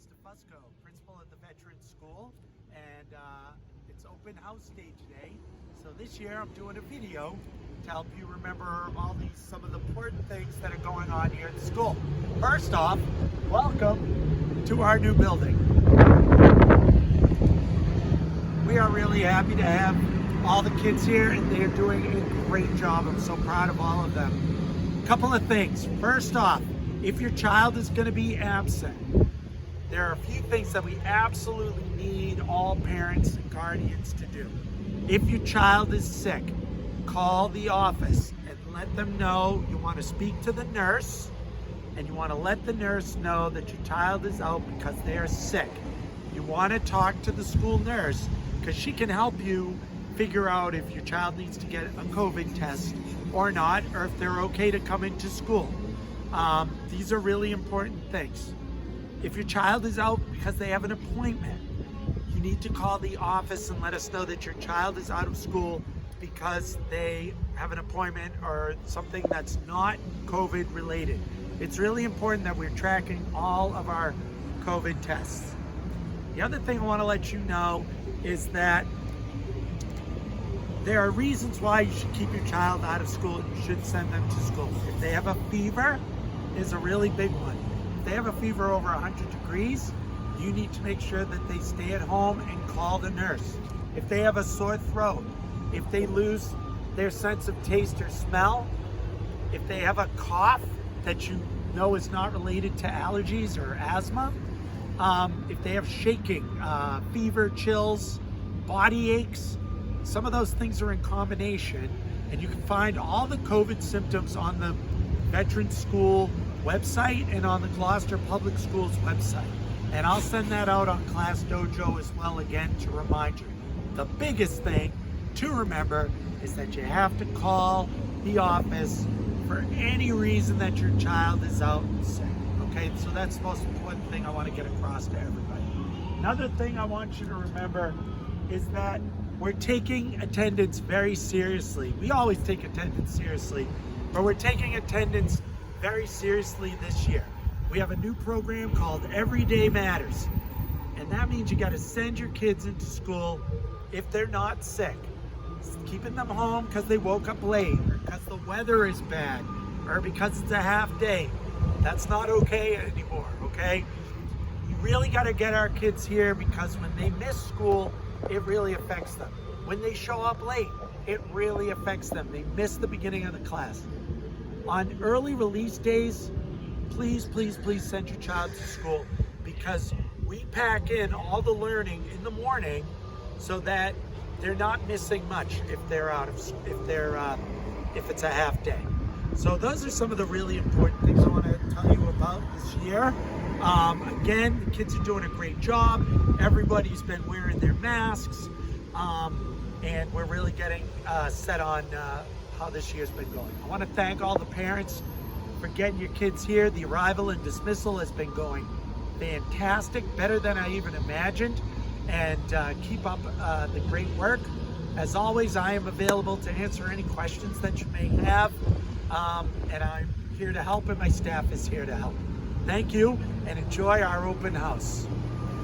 Mr. Fusco, principal at the Veterans School, and it's open house day today. So this year I'm doing a video to help you remember some of the important things that are going on here at the school. First off, welcome to our new building. We are really happy to have all the kids here, and they're doing a great job. I'm so proud of all of them. Couple of things. First off, if your child is going to be absent, there are a few things that we absolutely need all parents and guardians to do. If your child is sick, call the office and let them know you want to speak to the nurse, and you want to let the nurse know that your child is out because they're sick. You want to talk to the school nurse because she can help you figure out if your child needs to get a COVID test or not, or if they're okay to come into school. These are really important things. If your child is out because they have an appointment, you need to call the office and let us know that your child is out of school because they have an appointment or something that's not COVID related. It's really important that we're tracking all of our COVID tests. The other thing I want to let you know is that there are reasons why you should keep your child out of school and you should send them to school. If they have a fever, is a really big one. If they have a fever over 100 degrees, you need to make sure that they stay at home and call the nurse. If they have a sore throat, if they lose their sense of taste or smell, if they have a cough that you know is not related to allergies or asthma, if they have shaking, fever, chills, body aches, some of those things are in combination, and you can find all the COVID symptoms on the Veterans School website and on the Gloucester Public Schools website. And I'll send that out on Class Dojo as well, again, to remind you. The biggest thing to remember is that you have to call the office for any reason that your child is out sick. Okay, so that's the most important thing I want to get across to everybody. Another thing I want you to remember is that we're taking attendance very seriously. We always take attendance seriously, but we're taking attendance very seriously this year. We have a new program called Everyday Matters, and that means you got to send your kids into school if they're not sick. Keeping them home because they woke up late, or because the weather is bad, or because it's a half day. That's not okay anymore, okay? You really got to get our kids here because when they miss school, it really affects them. When they show up late, it really affects them. They miss the beginning of the class. On early release days, please, please, please send your child to school because we pack in all the learning in the morning so that they're not missing much if it's a half day. So those are some of the really important things I want to tell you about this year. Again, the kids are doing a great job. Everybody's been wearing their masks, and we're really getting set on how this year's been going. I want to thank all the parents for getting your kids here. The arrival and dismissal has been going fantastic, better than I even imagined, and keep up the great work. As always, I am available to answer any questions that you may have, and I'm here to help, and my staff is here to help. Thank you, and enjoy our open house.